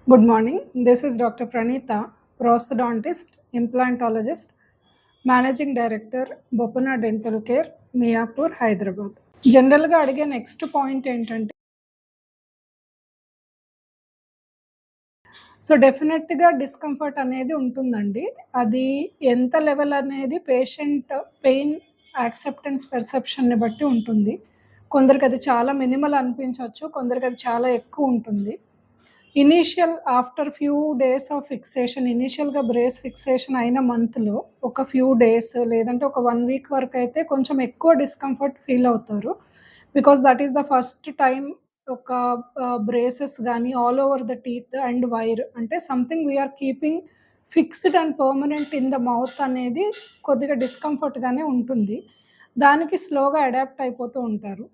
Good morning. This is Dr. Pranita, prosthodontist, implantologist, Managing Director, Bopana Dental Care, Miapur, Hyderabad. జనరల్గా అడిగే next point ఏంటంటే డెఫినెట్గా discomfort అనేది ఉంటుందండి. అది ఎంత లెవెల్ అనేది పేషెంట్ పెయిన్ యాక్సెప్టెన్స్ పర్సెప్షన్ని బట్టి ఉంటుంది. కొందరికి అది చాలా మినిమల్ అనిపించవచ్చు, కొందరికి అది చాలా ఎక్కువ ఉంటుంది. Initial after few days of fixation, ఇనీషియల్గా బ్రేస్ ఫిక్సేషన్ అయిన మంత్లో ఒక ఫ్యూ డేస్ లేదంటే ఒక 1 వీక్ వరకు అయితే కొంచెం ఎక్కువ డిస్కంఫర్ట్ ఫీల్ అవుతారు. Because that is the first time ఒక బ్రేసెస్ కానీ all over the teeth and wire అంటే something we're keeping fixed and permanent in the mouth అనేది కొద్దిగా డిస్కంఫర్ట్గానే ఉంటుంది. దానికి స్లోగా అడాప్ట్ అయిపోతూ ఉంటారు.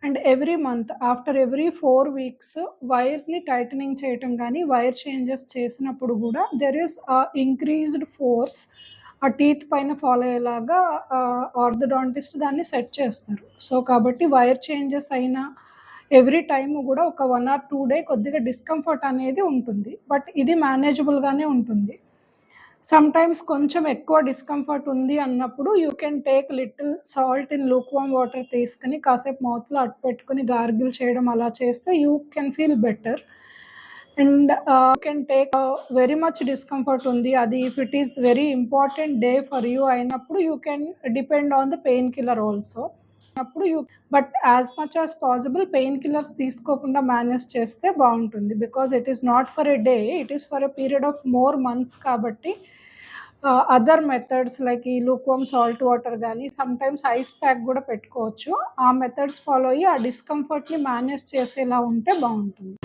And every month after every 4 weeks వైర్‌ని టైటనింగ్ చేయటం గానీ, వైర్ చేంజెస్ చేసినప్పుడు గూడా దెర్ ఈస్ ఇంక్రీజ్డ్ ఫోర్స్ ఆ టీత్ పైన ఫాలో అయ్యేలాగా ఆర్థోడాంటిస్ట్ దాన్ని సెట్ చేస్తారు. సో, కాబట్టి వైర్ చేంజెస్ అయిన ఎవ్రీ టైమ్ గూడా ఒక 1 ఆర్ 2 డే కొద్దిగా డిస్కంఫర్ట్ అనేది ఉంటుంది. బట్ ఇది మేనేజబుల్‌గానే ఉంటుంది. సమ్‌టైమ్స్ కొంచెం ఎక్కువ డిస్కంఫర్ట్ ఉంది అన్నప్పుడు you can take little salt in lukewarm water తీసుకొని కాసేపు మౌత్‌లో అట్టుపెట్టుకొని గార్గిల్ చేయడం అలా చేస్తే you can feel better. And you can take very much discomfort ఉంది. అది if it is very important day for you అయినప్పుడు you can depend on the pain killer also. అప్పుడు but as much as possible pain killers తీసుకోకుండా manage చేస్తే బాగుంటుంది. Because it is not for a day, it is for a period of more months కాబట్టి other methods like ఈ లూక్‌వార్మ్ salt water కానీ sometimes ice pack కూడా పెట్టుకోవచ్చు. ఆ methods follow అయ్యి ఆ డిస్కంఫర్ట్‌ని మేనేజ్ చేసేలా ఉంటే బాగుంటుంది.